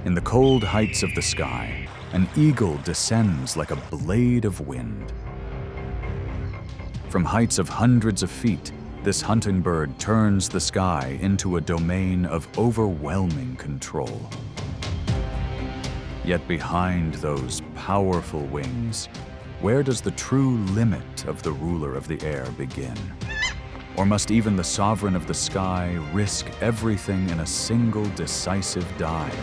In the cold heights of the sky, an eagle descends like a blade of wind. From heights of hundreds of feet, this hunting bird turns the sky into a domain of overwhelming control. Yet behind those powerful wings, where does the true limit of the ruler of the air begin? Or must even the sovereign of the sky risk everything in a single decisive dive?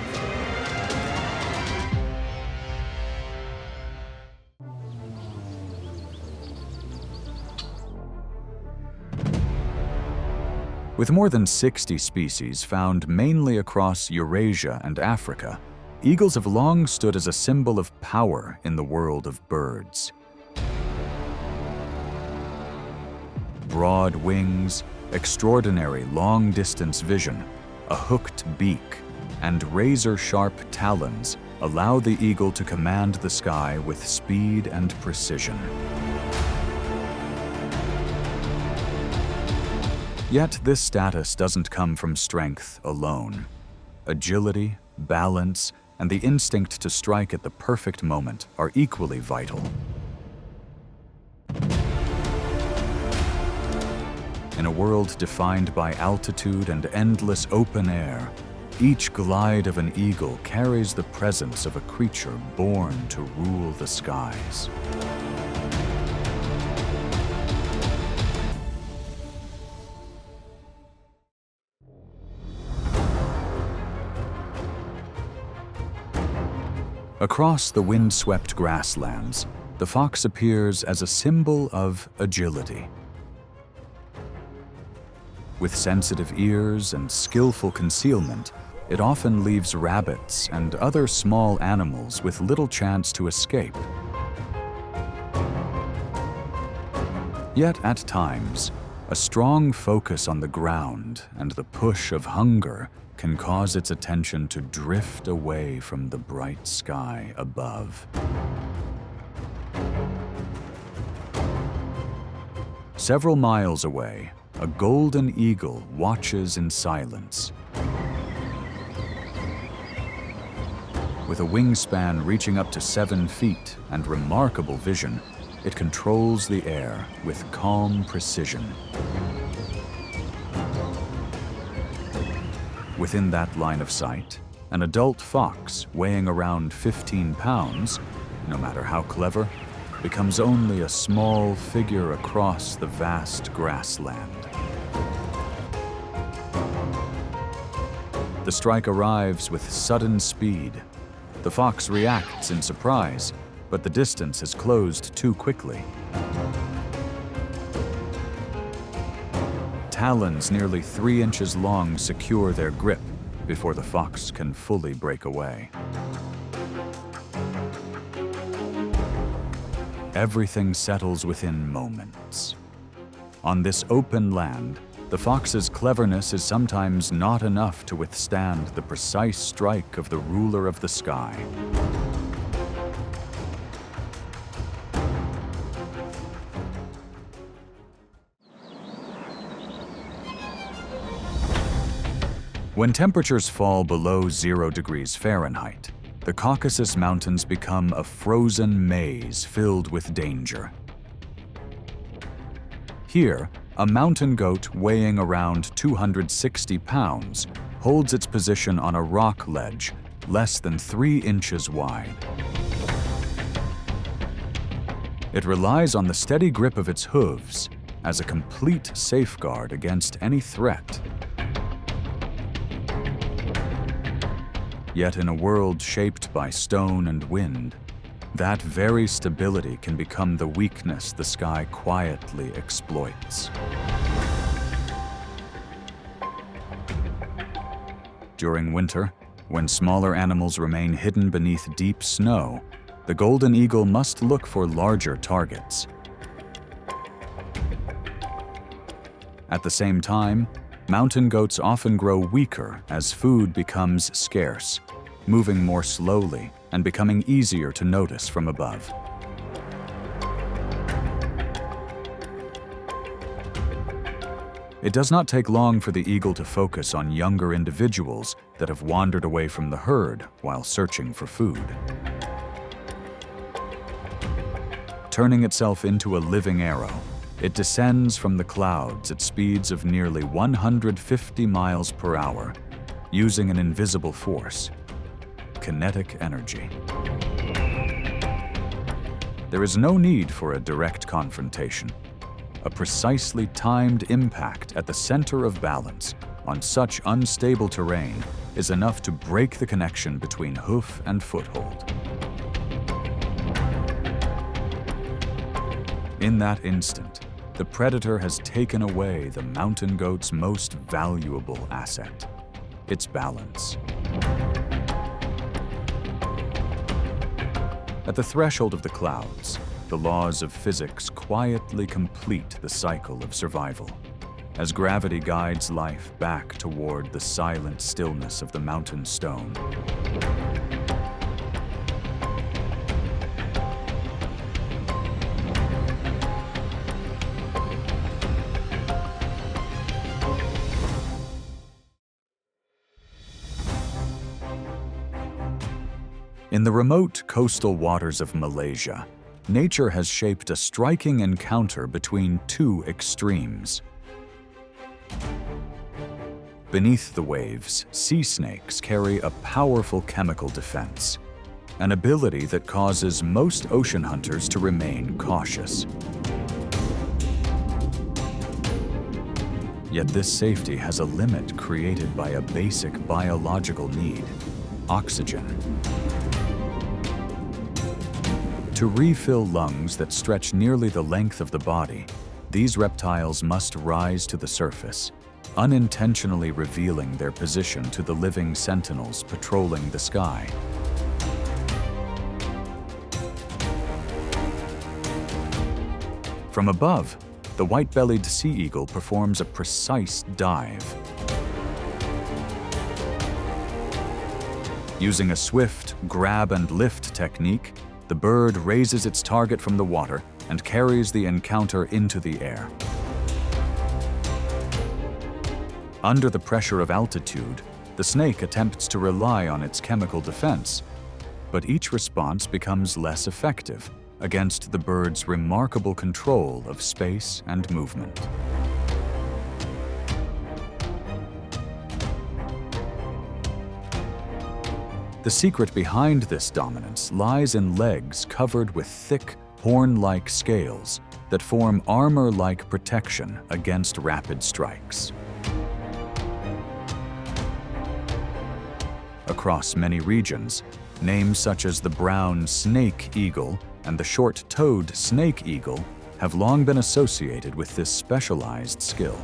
With more than 60 species found mainly across Eurasia and Africa, eagles have long stood as a symbol of power in the world of birds. Broad wings, extraordinary long-distance vision, a hooked beak, and razor-sharp talons allow the eagle to command the sky with speed and precision. Yet this status doesn't come from strength alone. Agility, balance, and the instinct to strike at the perfect moment are equally vital. In a world defined by altitude and endless open air, each glide of an eagle carries the presence of a creature born to rule the skies. Across the wind-swept grasslands, the fox appears as a symbol of agility. With sensitive ears and skillful concealment, it often leaves rabbits and other small animals with little chance to escape. Yet at times, a strong focus on the ground and the push of hunger can cause its attention to drift away from the bright sky above. Several miles away, a golden eagle watches in silence. With a wingspan reaching up to 7 feet and remarkable vision, it controls the air with calm precision. Within that line of sight, an adult fox weighing around 15 pounds, no matter how clever, becomes only a small figure across the vast grassland. The strike arrives with sudden speed. The fox reacts in surprise, but the distance has closed too quickly. Talons nearly 3 inches long secure their grip before the fox can fully break away. Everything settles within moments. On this open land, the fox's cleverness is sometimes not enough to withstand the precise strike of the ruler of the sky. When temperatures fall below 0 degrees Fahrenheit, the Caucasus Mountains become a frozen maze filled with danger. Here, a mountain goat weighing around 260 pounds holds its position on a rock ledge less than 3 inches wide. It relies on the steady grip of its hooves as a complete safeguard against any threat. Yet in a world shaped by stone and wind, that very stability can become the weakness the sky quietly exploits. During winter, when smaller animals remain hidden beneath deep snow, the golden eagle must look for larger targets. At the same time, mountain goats often grow weaker as food becomes scarce, moving more slowly and becoming easier to notice from above. It does not take long for the eagle to focus on younger individuals that have wandered away from the herd while searching for food. Turning itself into a living arrow, it descends from the clouds at speeds of nearly 150 miles per hour, using an invisible force, kinetic energy. There is no need for a direct confrontation. A precisely timed impact at the center of balance on such unstable terrain is enough to break the connection between hoof and foothold. In that instant, the predator has taken away the mountain goat's most valuable asset, its balance. At the threshold of the clouds, the laws of physics quietly complete the cycle of survival, as gravity guides life back toward the silent stillness of the mountain stone. In the remote coastal waters of Malaysia, nature has shaped a striking encounter between two extremes. Beneath the waves, sea snakes carry a powerful chemical defense, an ability that causes most ocean hunters to remain cautious. Yet this safety has a limit created by a basic biological need: oxygen. To refill lungs that stretch nearly the length of the body, these reptiles must rise to the surface, unintentionally revealing their position to the living sentinels patrolling the sky. From above, the white-bellied sea eagle performs a precise dive. Using a swift grab-and-lift technique, the bird raises its target from the water and carries the encounter into the air. Under the pressure of altitude, the snake attempts to rely on its chemical defense, but each response becomes less effective against the bird's remarkable control of space and movement. The secret behind this dominance lies in legs covered with thick, horn-like scales that form armor-like protection against rapid strikes. Across many regions, names such as the brown snake eagle and the short-toed snake eagle have long been associated with this specialized skill.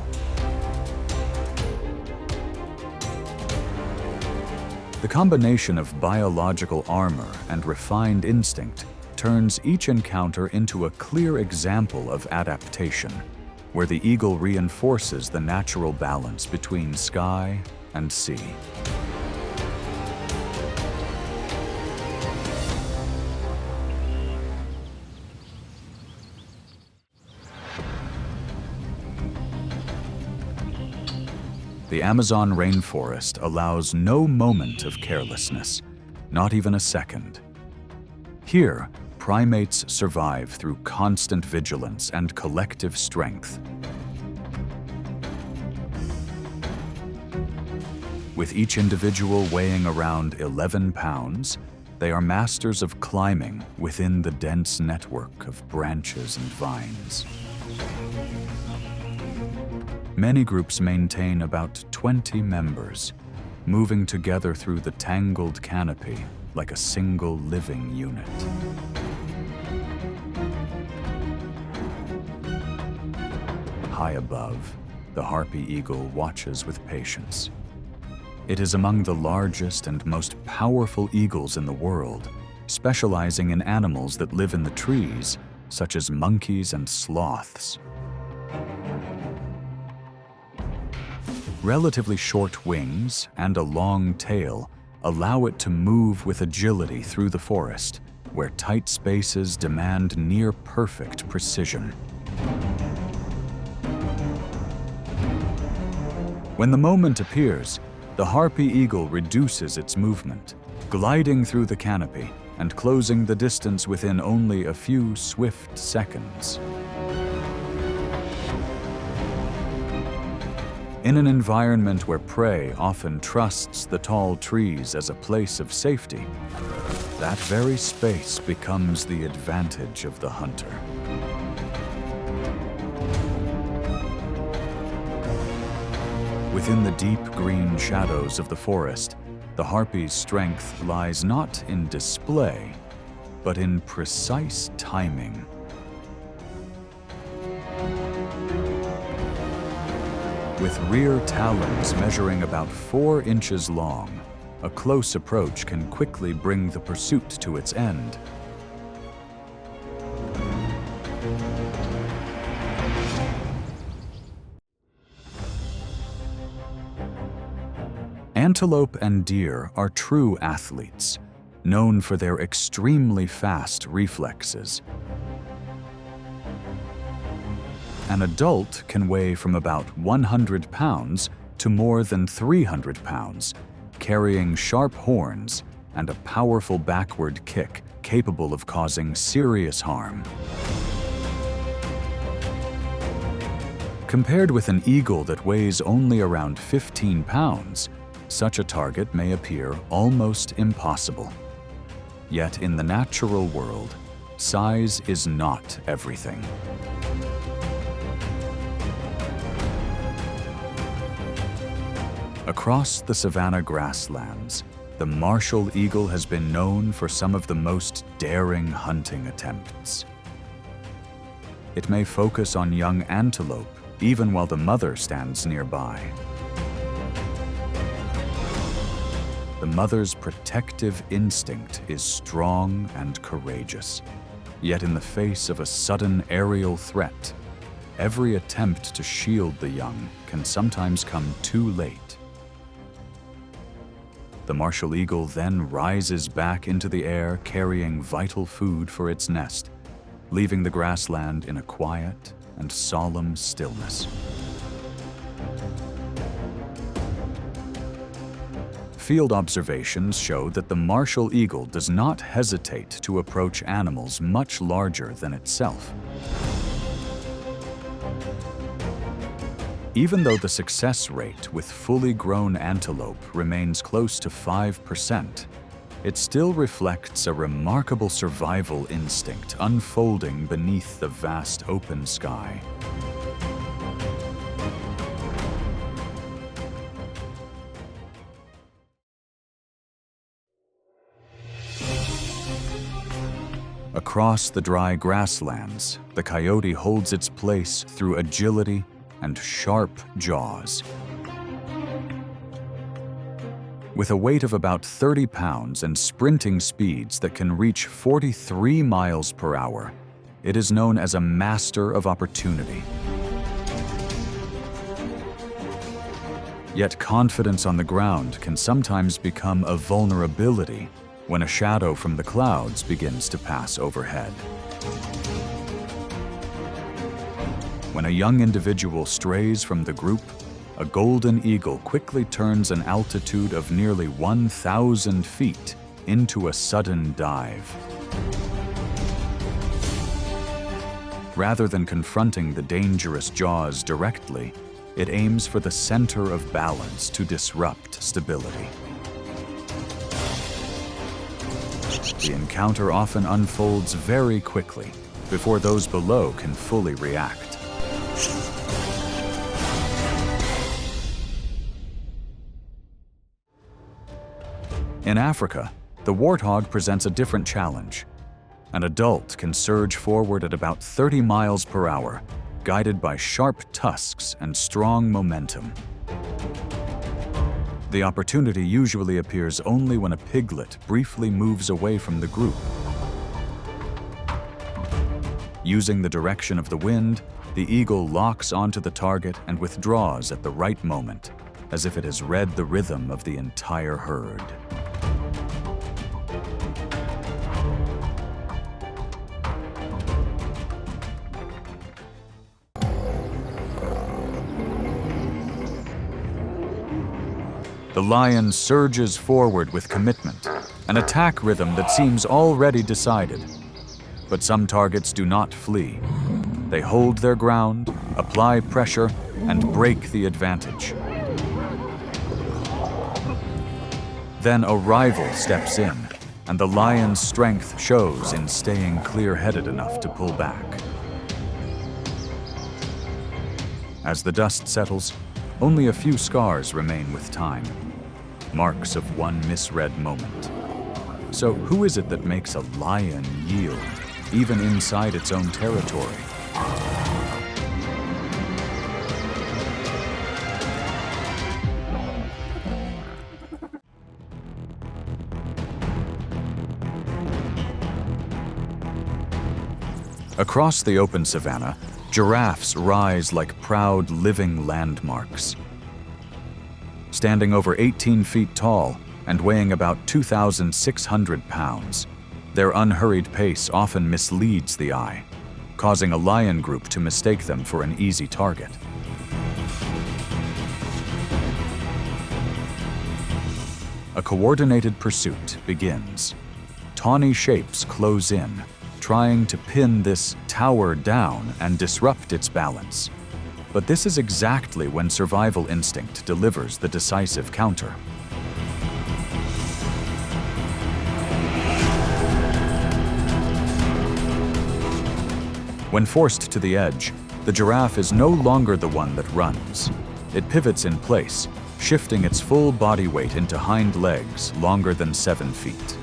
The combination of biological armor and refined instinct turns each encounter into a clear example of adaptation, where the eagle reinforces the natural balance between sky and sea. The Amazon rainforest allows no moment of carelessness, not even a second. Here, primates survive through constant vigilance and collective strength. With each individual weighing around 11 pounds, they are masters of climbing within the dense network of branches and vines. Many groups maintain about 20 members, moving together through the tangled canopy like a single living unit. High above, the harpy eagle watches with patience. It is among the largest and most powerful eagles in the world, specializing in animals that live in the trees, such as monkeys and sloths. Relatively short wings and a long tail allow it to move with agility through the forest, where tight spaces demand near-perfect precision. When the moment appears, the harpy eagle reduces its movement, gliding through the canopy and closing the distance within only a few swift seconds. In an environment where prey often trusts the tall trees as a place of safety, that very space becomes the advantage of the hunter. Within the deep green shadows of the forest, the harpy's strength lies not in display, but in precise timing. With rear talons measuring about 4 inches long, a close approach can quickly bring the pursuit to its end. Antelope and deer are true athletes, known for their extremely fast reflexes. An adult can weigh from about 100 pounds to more than 300 pounds, carrying sharp horns and a powerful backward kick capable of causing serious harm. Compared with an eagle that weighs only around 15 pounds, such a target may appear almost impossible. Yet in the natural world, size is not everything. Across the Savannah grasslands, the martial eagle has been known for some of the most daring hunting attempts. It may focus on young antelope even while the mother stands nearby. The mother's protective instinct is strong and courageous. Yet in the face of a sudden aerial threat, every attempt to shield the young can sometimes come too late. The martial eagle then rises back into the air carrying vital food for its nest, leaving the grassland in a quiet and solemn stillness. Field observations show that the martial eagle does not hesitate to approach animals much larger than itself. Even though the success rate with fully grown antelope remains close to 5%, it still reflects a remarkable survival instinct unfolding beneath the vast open sky. Across the dry grasslands, the coyote holds its place through agility and sharp jaws. With a weight of about 30 pounds and sprinting speeds that can reach 43 miles per hour, it is known as a master of opportunity. Yet confidence on the ground can sometimes become a vulnerability when a shadow from the clouds begins to pass overhead. When a young individual strays from the group, a golden eagle quickly turns an altitude of nearly 1,000 feet into a sudden dive. Rather than confronting the dangerous jaws directly, it aims for the center of balance to disrupt stability. The encounter often unfolds very quickly, before those below can fully react. In Africa, the warthog presents a different challenge. An adult can surge forward at about 30 miles per hour, guided by sharp tusks and strong momentum. The opportunity usually appears only when a piglet briefly moves away from the group. Using the direction of the wind, the eagle locks onto the target and withdraws at the right moment, as if it has read the rhythm of the entire herd. The lion surges forward with commitment, an attack rhythm that seems already decided. But some targets do not flee. They hold their ground, apply pressure, and break the advantage. Then a rival steps in, and the lion's strength shows in staying clear-headed enough to pull back. As the dust settles, only a few scars remain with time, marks of one misread moment. So who is it that makes a lion yield, even inside its own territory? Across the open savanna, giraffes rise like proud living landmarks. Standing over 18 feet tall and weighing about 2,600 pounds, their unhurried pace often misleads the eye, causing a lion group to mistake them for an easy target. A coordinated pursuit begins. Tawny shapes close in, trying to pin this tower down and disrupt its balance. But this is exactly when survival instinct delivers the decisive counter. When forced to the edge, the giraffe is no longer the one that runs. It pivots in place, shifting its full body weight into hind legs longer than 7 feet.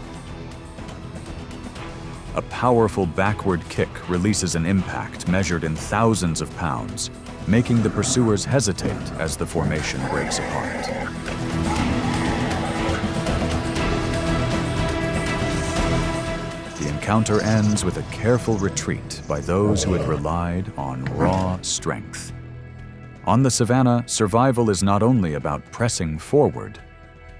A powerful backward kick releases an impact measured in thousands of pounds, making the pursuers hesitate as the formation breaks apart. The encounter ends with a careful retreat by those who had relied on raw strength. On the savanna, survival is not only about pressing forward,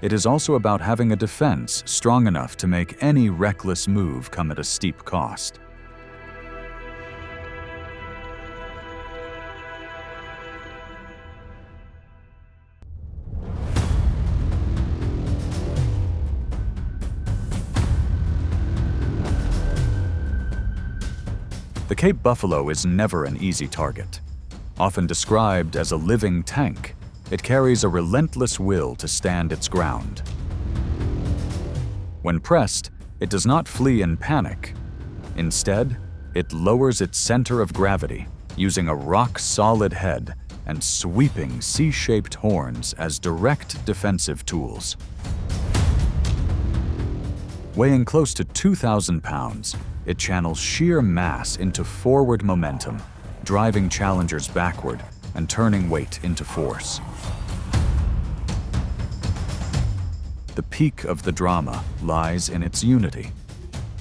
it is also about having a defense strong enough to make any reckless move come at a steep cost. The Cape buffalo is never an easy target. Often described as a living tank, it carries a relentless will to stand its ground. When pressed, it does not flee in panic. Instead, it lowers its center of gravity, using a rock-solid head and sweeping C-shaped horns as direct defensive tools. Weighing close to 2,000 pounds, it channels sheer mass into forward momentum, driving challengers backward and turning weight into force. The peak of the drama lies in its unity.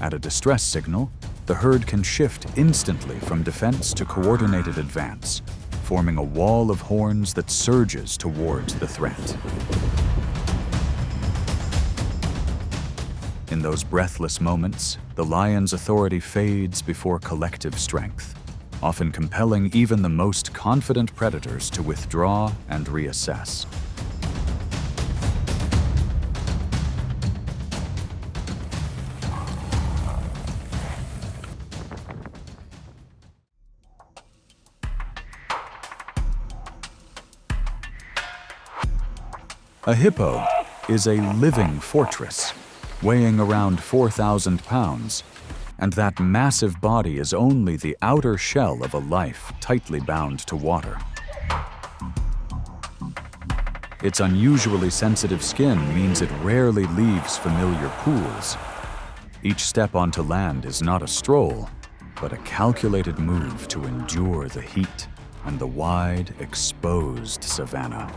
At a distress signal, the herd can shift instantly from defense to coordinated advance, forming a wall of horns that surges towards the threat. In those breathless moments, the lion's authority fades before collective strength, often compelling even the most confident predators to withdraw and reassess. A hippo is a living fortress, weighing around 4,000 pounds, and that massive body is only the outer shell of a life tightly bound to water. Its unusually sensitive skin means it rarely leaves familiar pools. Each step onto land is not a stroll, but a calculated move to endure the heat and the wide, exposed savanna.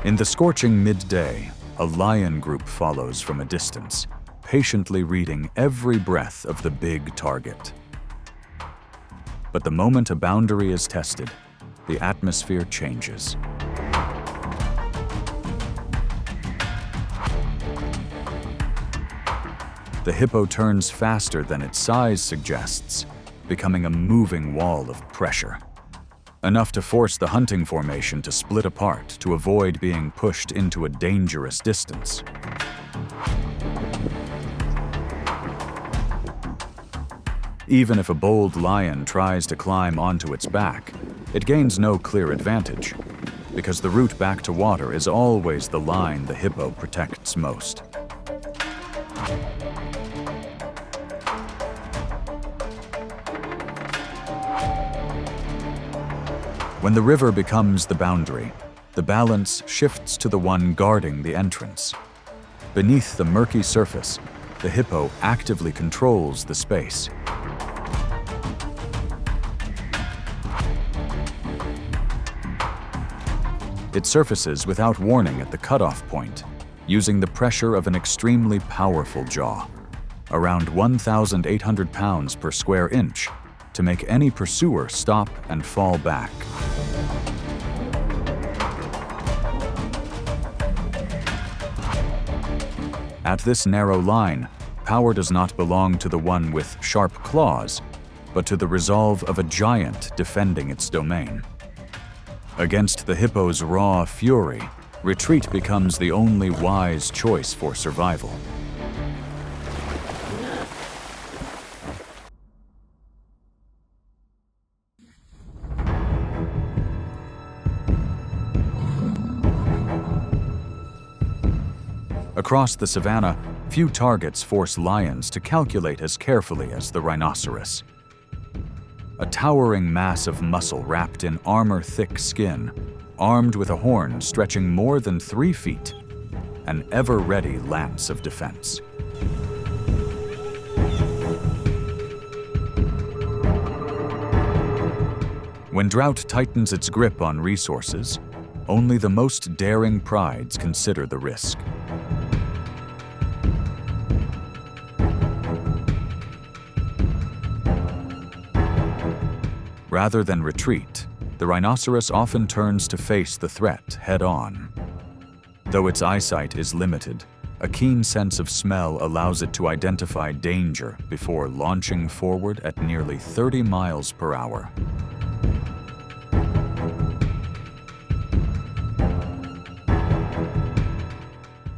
In the scorching midday, a lion group follows from a distance, patiently reading every breath of the big target. But the moment a boundary is tested, the atmosphere changes. The hippo turns faster than its size suggests, becoming a moving wall of pressure. Enough to force the hunting formation to split apart to avoid being pushed into a dangerous distance. Even if a bold lion tries to climb onto its back, it gains no clear advantage, because the route back to water is always the line the hippo protects most. When the river becomes the boundary, the balance shifts to the one guarding the entrance. Beneath the murky surface, the hippo actively controls the space. It surfaces without warning at the cutoff point, using the pressure of an extremely powerful jaw, around 1,800 pounds per square inch, to make any pursuer stop and fall back. At this narrow line, power does not belong to the one with sharp claws, but to the resolve of a giant defending its domain. Against the hippo's raw fury, retreat becomes the only wise choice for survival. Across the savannah, few targets force lions to calculate as carefully as the rhinoceros. A towering mass of muscle wrapped in armor-thick skin, armed with a horn stretching more than 3 feet, an ever-ready lance of defense. When drought tightens its grip on resources, only the most daring prides consider the risk. Rather than retreat, the rhinoceros often turns to face the threat head-on. Though its eyesight is limited, a keen sense of smell allows it to identify danger before launching forward at nearly 30 miles per hour.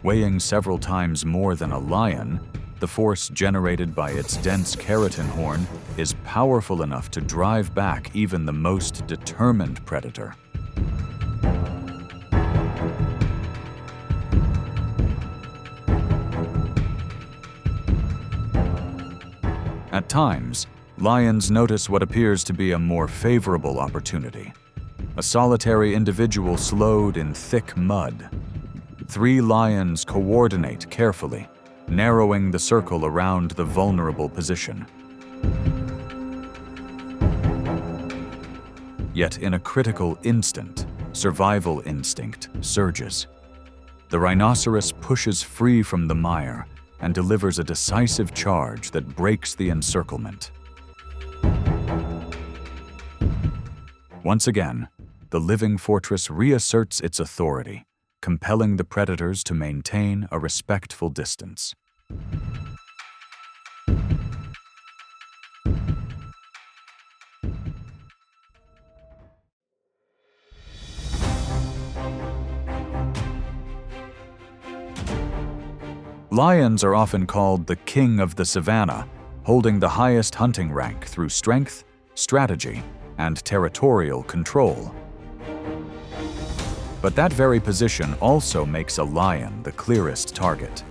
Weighing several times more than a lion, the force generated by its dense keratin horn is powerful enough to drive back even the most determined predator. At times, lions notice what appears to be a more favorable opportunity. A solitary individual slowed in thick mud. 3 lions coordinate carefully, narrowing the circle around the vulnerable position. Yet in a critical instant, survival instinct surges. The rhinoceros pushes free from the mire and delivers a decisive charge that breaks the encirclement. Once again, the living fortress reasserts its authority, compelling the predators to maintain a respectful distance. Lions are often called the king of the savannah, holding the highest hunting rank through strength, strategy, and territorial control. But that very position also makes a lion the clearest target.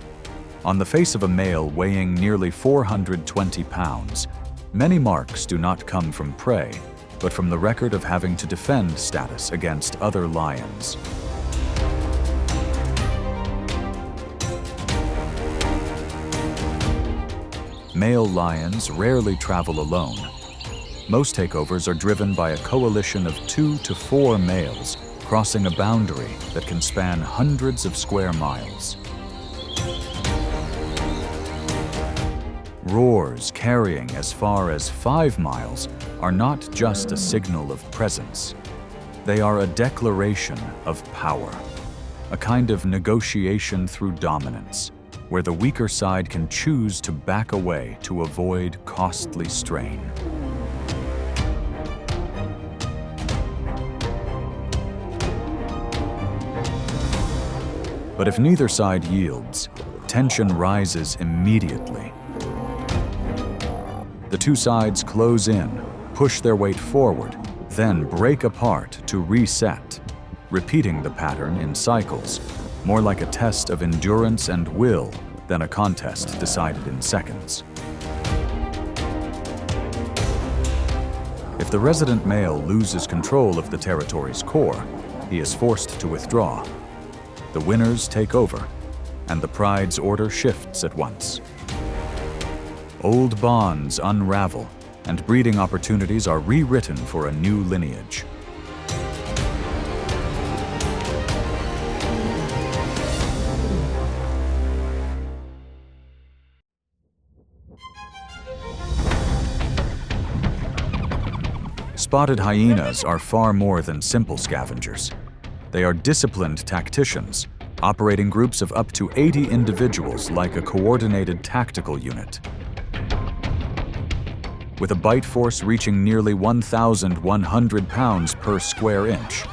On the face of a male weighing nearly 420 pounds, many marks do not come from prey, but from the record of having to defend status against other lions. Male lions rarely travel alone. Most takeovers are driven by a coalition of 2 to 4 males crossing a boundary that can span hundreds of square miles. Roars carrying as far as 5 miles are not just a signal of presence. They are a declaration of power, a kind of negotiation through dominance, where the weaker side can choose to back away to avoid costly strain. But if neither side yields, tension rises immediately. The two sides close in, push their weight forward, then break apart to reset, repeating the pattern in cycles, more like a test of endurance and will than a contest decided in seconds. If the resident male loses control of the territory's core, he is forced to withdraw. The winners take over, and the pride's order shifts at once. Old bonds unravel, and breeding opportunities are rewritten for a new lineage. Spotted hyenas are far more than simple scavengers. They are disciplined tacticians, operating groups of up to 80 individuals like a coordinated tactical unit. With a bite force reaching nearly 1,100 pounds per square inch,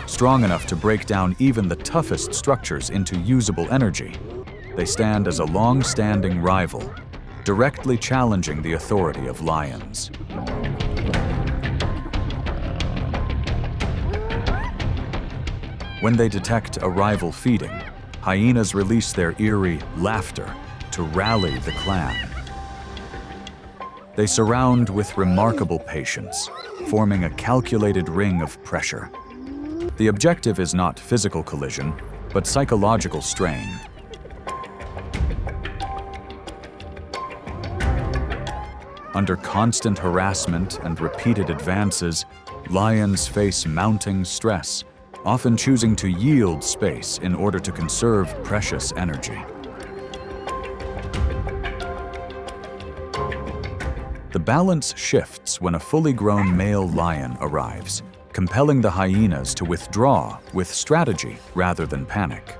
strong enough to break down even the toughest structures into usable energy, they stand as a long-standing rival, directly challenging the authority of lions. When they detect a rival feeding, hyenas release their eerie laughter to rally the clan. They surround with remarkable patience, forming a calculated ring of pressure. The objective is not physical collision, but psychological strain. Under constant harassment and repeated advances, lions face mounting stress, often choosing to yield space in order to conserve precious energy. The balance shifts when a fully grown male lion arrives, compelling the hyenas to withdraw with strategy rather than panic.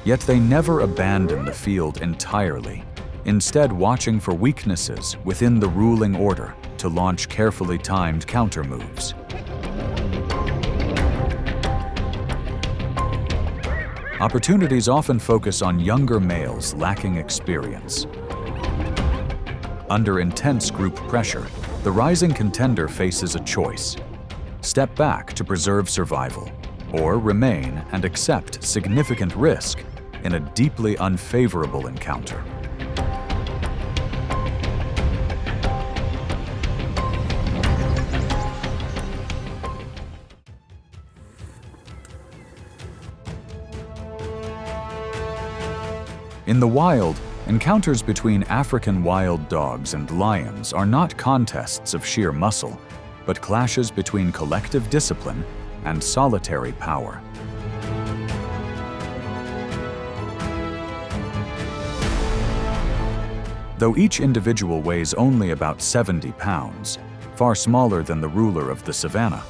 Yet they never abandon the field entirely, instead watching for weaknesses within the ruling order to launch carefully timed countermoves. Opportunities often focus on younger males lacking experience. Under intense group pressure, the rising contender faces a choice: step back to preserve survival, or remain and accept significant risk in a deeply unfavorable encounter. In the wild, encounters between African wild dogs and lions are not contests of sheer muscle, but clashes between collective discipline and solitary power. Though each individual weighs only about 70 pounds, far smaller than the ruler of the Savannah,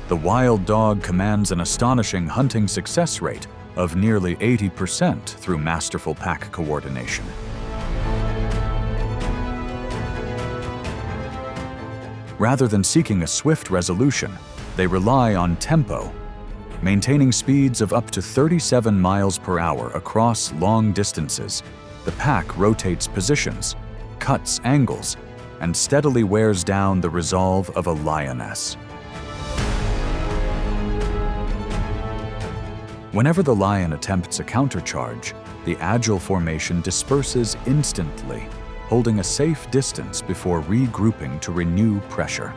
the wild dog commands an astonishing hunting success rate of nearly 80% through masterful pack coordination. Rather than seeking a swift resolution, they rely on tempo, maintaining speeds of up to 37 miles per hour across long distances. The pack rotates positions, cuts angles, and steadily wears down the resolve of a lioness. Whenever the lion attempts a countercharge, the agile formation disperses instantly, holding a safe distance before regrouping to renew pressure.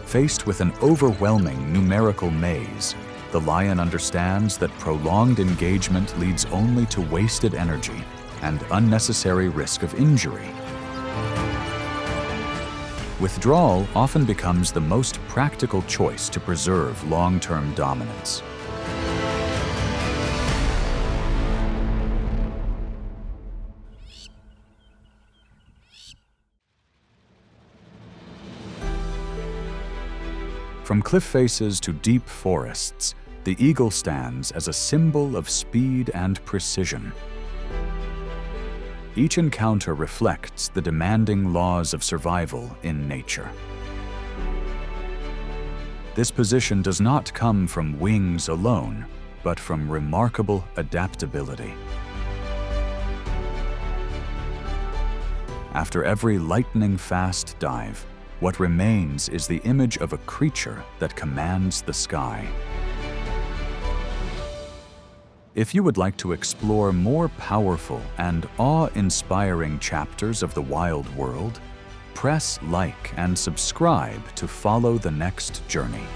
Faced with an overwhelming numerical maze, the lion understands that prolonged engagement leads only to wasted energy and unnecessary risk of injury. Withdrawal often becomes the most practical choice to preserve long-term dominance. From cliff faces to deep forests, the eagle stands as a symbol of speed and precision. Each encounter reflects the demanding laws of survival in nature. This position does not come from wings alone, but from remarkable adaptability. After every lightning-fast dive, what remains is the image of a creature that commands the sky. If you would like to explore more powerful and awe-inspiring chapters of the wild world, press like and subscribe to follow the next journey.